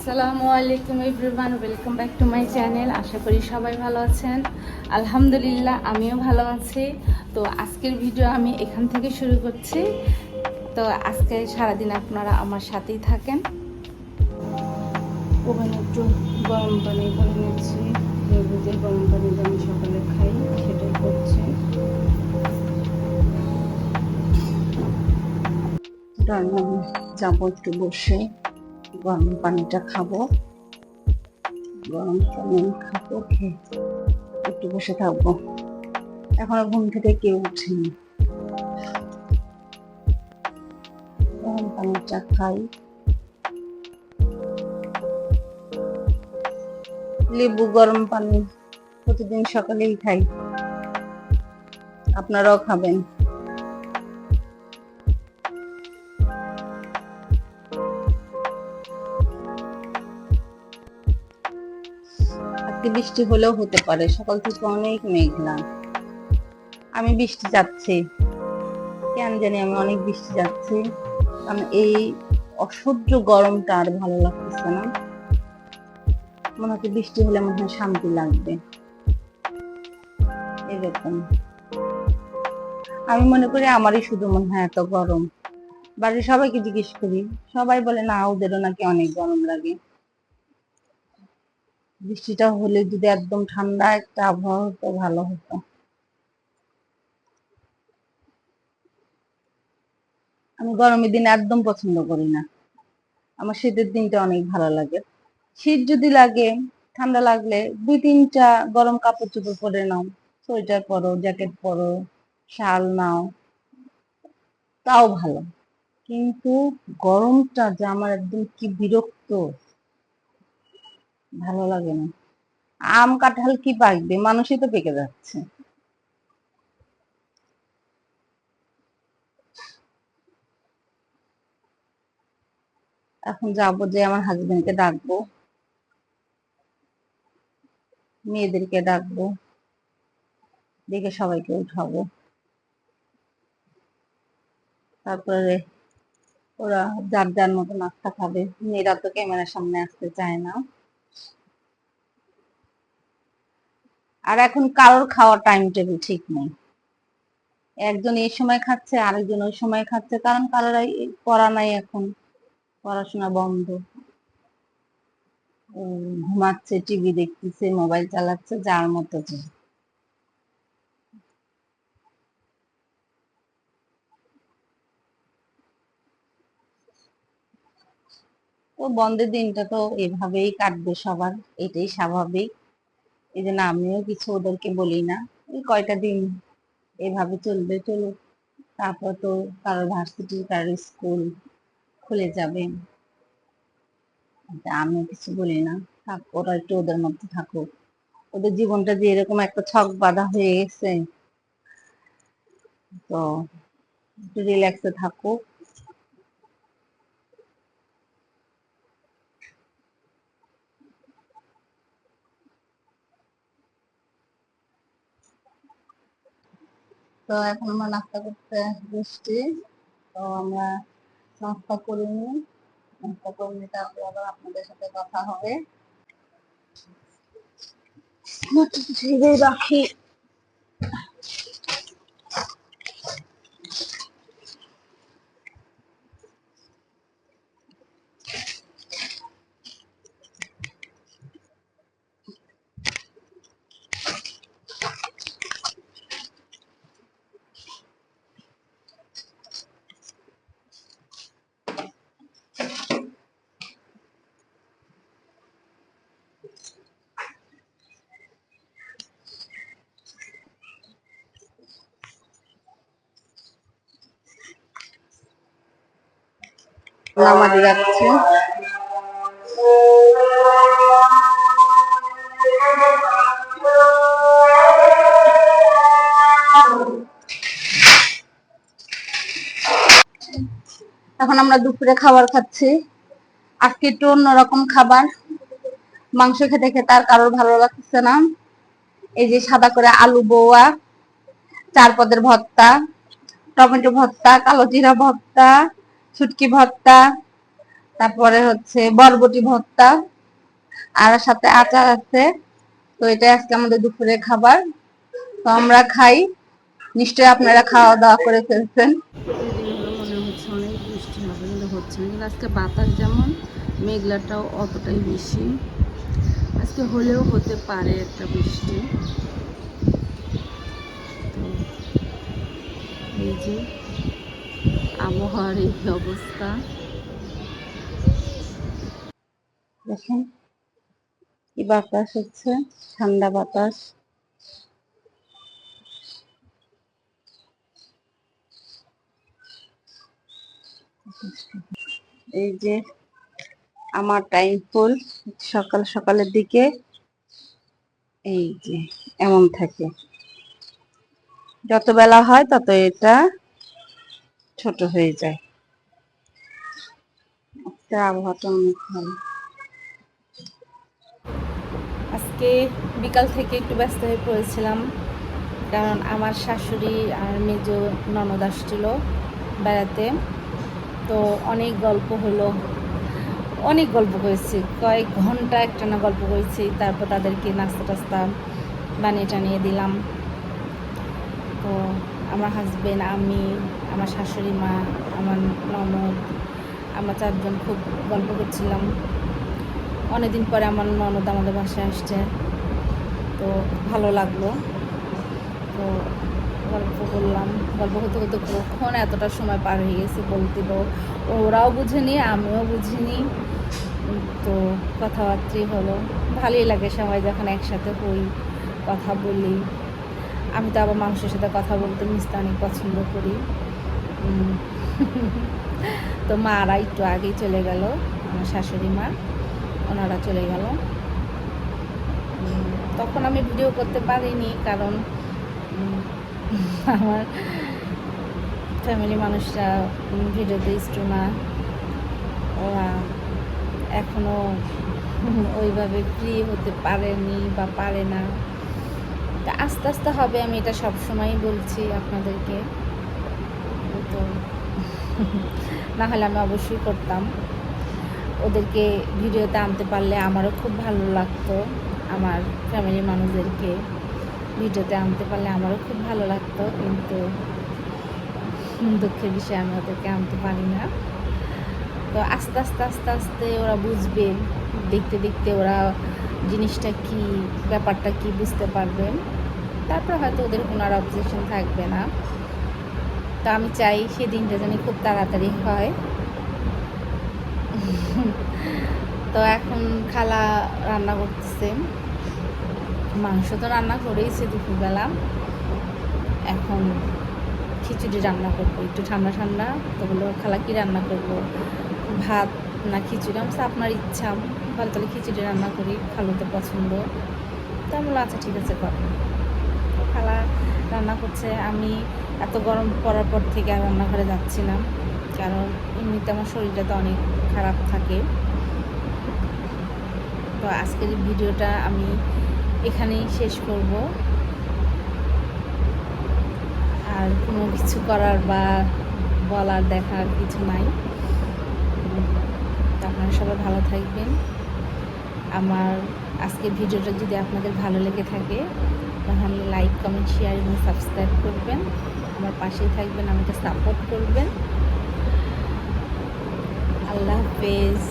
আসসালামু আলাইকুম everyone, welcome back to my channel. আশা করি সবাই ভালো আছেন। আলহামদুলিল্লাহ আমিও ভালো আছি। তো আজকের ভিডিও আমি এখান থেকে শুরু করছি। তো আজকে সারাদিন আপনারা আমার সাথেই থাকেন। ওভেনে একটু গরম পানি করে নিচ্ছি, যেহেতু যে গরম পানি আমি সকালে খাই সেটাই করছি। রান্না যাবো, একটু বসে গরম পানিটা খাবো, গরম পানি খাবো, খেয়ে একটু বসে থাকবো। এখনো ঘুম থেকে কেউ উঠেনি, গরম পানিটা খাই। লেবু গরম পানি প্রতিদিন সকালেই খাই, আপনারাও খাবেন। আজকে বৃষ্টি হলেও হতে পারে, সকাল থেকে অনেক মেঘলা। আমি বৃষ্টি যাচ্ছি, কেন জানি আমি অনেক বৃষ্টি যাচ্ছি, কারণ এই অসহ্য গরমটা আর ভালো লাগতেছে না। মনে হচ্ছে বৃষ্টি হলে মনে হয় শান্তি লাগবে, এরকম। আমি মনে করি আমারই শুধু মনে হয় এত গরম। বাড়ির সবাইকে জিজ্ঞেস করি, সবাই বলে না, ওদেরও নাকি অনেক গরম লাগে। বৃষ্টিটা হলে যদি একদম ঠান্ডা একটা আবহাওয়া হতো ভালো হতো। আমি গরমের দিন একদম পছন্দ করি না, আমার শীতের দিনটা অনেক ভালো লাগে। শীত যদি লাগে, ঠান্ডা লাগলে দুই তিনটা গরম কাপড় চোপড় পরে নাও, সোয়েটার পরো, জ্যাকেট পরো, শাল নাও, তাও ভালো। কিন্তু গরমটা যে আমার একদম কি বিরক্ত, ভালো লাগে না। আম কাঁঠাল কি পাকবে, মানুষই তো পেকে যাচ্ছে। এখন যাবো, যে আমার হাজবেন্ডকে ডাকবো, মেয়েদেরকে ডাকবো, ডেকে সবাইকে উঠাবো। তারপরে ওরা যার যার মতো নাস্তা খাবে। মেয়েরা তো ক্যামেরার সামনে আসতে চায় না। আর এখন কারোর খাওয়ার টাইম টেবিল ঠিক নেই, একজন এই সময় খাচ্ছে, আরেকজন ওই সময় খাচ্ছে, কারণ কারোর পড়া নাই, এখন পড়াশোনা বন্ধ। ঘুমাচ্ছে, টিভি দেখতেছে, মোবাইল চালাচ্ছে, যার মতো যে। তো বন্ধের দিনটা তো এভাবেই কাটবে সবার, এটাই স্বাভাবিক। এই জন্য আমিও কিছু ওদেরকে বলি না। এই কয়টা দিন এভাবে চলবে, চলুক। তারপর তো কারোর ভার্সিটি, কারোর স্কুল খুলে যাবে, আমিও কিছু বলি না। থাক, ওরা একটু ওদের মধ্যে থাকুক। ওদের জীবনটা যে এরকম একটা ছক বাঁধা হয়ে গেছে, তো একটু রিল্যাক্সে থাকুক। তো এখন আমরা নাস্তা করতে বসছি। তো আমরা নাস্তা করে নিই, নাস্তা করে নিয়ে তারপরে আবার আপনাদের সাথে কথা হবে। রাখি। নামাজ রাখছি। এখন আমরা দুপুরে খাবার খাচ্ছি। আজকে একটু অন্যরকম খাবার। মাংস খেতে খেতে আর কারোর ভালো লাগছে না। এই যে সাদা করে আলু বোয়া, 4 পদের ভর্তা, টমেটো ভর্তা, কালো জিরা ভর্তা, শুটকি ভর্তা, তারপরে হচ্ছে বরবটি ভর্তা, আর সাথে আচার আছে। তো এটা আজকে আমাদের দুপুরের খাবার। তো আমরা খাই, নিশ্চয়ই আপনারা খাওয়া দাওয়া করে ফেলছেন। প্রতিদিন হলো মনে হচ্ছে অনেক বৃষ্টি হবে, কিন্তু হচ্ছে না। কিন্তু আজকে বাতাস যেমন, মেঘলাটাও অতটাই বেশি। আজকে হলেও হতে পারে একটা বৃষ্টি। তো এই যে আবহাওয়ার এই অবস্থা দেখেন, কি বাতাস হচ্ছে, ঠান্ডা বাতাস। এই যে আমার টাইম ফুল সকাল সকালের দিকে, এই যে এমন থাকে। যত বেলা হয় তত এটা ছোট হয়ে যায়। আজকে আবহাওয়াটা অনেক ভালো। আজকে বিকাল থেকে একটু ব্যস্ত হয়ে পড়েছিলাম, কারণ আমার শাশুড়ি আর মেজ ননদ আসছিল বেড়াতে। তো অনেক গল্প হলো, অনেক গল্প করেছি, কয়েক ঘন্টা একটানা গল্প করেছি। তারপর তাদেরকে নাস্তা টাস্তা বানিয়ে টানিয়ে দিলাম। তো আমার হাজবেন্ড, আমি, আমার শাশুড়ি মা, আমার ননদ, আমরা চারজন খুব গল্প করছিলাম। অনেকদিন পরে আমার ননদ আমাদের বাসায় আসছে, তো ভালো লাগলো। তো গল্প করলাম, গল্প করতে করতে কখন এতটা সময় পার হয়ে গেছে বলতে, ওরাও বুঝেনি আমিও বুঝিনি। তো কথাবার্তাই হলো, ভালোই লাগে সবাই যখন একসাথে হই, কথা বলি। আমি তো আবার মানুষের সাথে কথা বলতে মিশতে অনেক পছন্দ করি। তো মারা একটু আগেই চলে গেল, আমার শাশুড়ি মা, ওনারা চলে গেল। তখন আমি ভিডিও করতে পারিনি, কারণ আমার ফ্যামিলি মানুষরা ভিডিওতে ইস্টু না, ওরা এখনো ওইভাবে ফ্রি হতে পারেনি বা পারে না। তা আস্তে আস্তে হবে, আমি এটা সবসময়ই বলছি আপনাদেরকে। তো না হলে আমি অবশ্যই করতাম। ওদেরকে ভিডিওতে আনতে পারলে আমারও খুব ভালো লাগতো, আমার ফ্যামিলির মানুষদেরকে ভিডিওতে আনতে পারলে আমারও খুব ভালো লাগতো। কিন্তু দুঃখের বিষয় আমি ওদেরকে আনতে পারি না। তো আস্তে আস্তে আস্তে আস্তে ওরা বুঝবে, দেখতে দেখতে ওরা জিনিসটা কি, ব্যাপারটা কি বুঝতে পারবে। তারপর হয়তো ওদের কোনো আর অবজেকশন থাকবে না। তো আমি চাই সেই দিনটা যেন খুব তাড়াতাড়ি হয়। তো এখন খালা রান্না করতেছে, মাংস তো রান্না করেইছে দুপুরবেলা, এখন খিচুড়ি রান্না করবো একটু ঠান্ডা ঠান্ডা। তো বললো খালা কি রান্না করবো, ভাত না খিচুড়ি? আমি আপনার ইচ্ছা, ভালো তাহলে খিচুড়ি রান্না করি, খালু তো পছন্দ। তো আমি বললো আচ্ছা ঠিক আছে করো। তো খালা রান্না করছে। আমি এত গরম পড়ার পর থেকে আর রান্নাঘরে যাচ্ছি না, কারণ এমনিতে আমার শরীরটা তো অনেক খারাপ থাকে। তো আজকের ভিডিওটা আমি এখানেই শেষ করব। আর কোনো কিছু করার বা বলার দেখার কিছু নাই। তো আপনারা সবাই ভালো থাকবেন। আমার আজকের ভিডিওটা যদি আপনাদের ভালো লেগে থাকে, তাহলে লাইক, কমেন্ট, শেয়ার এবং সাবস্ক্রাইব করবেন। আমার পাশেই থাকবেন, আমাকে সাপোর্ট করবেন। আল্লাহ হাফেজ।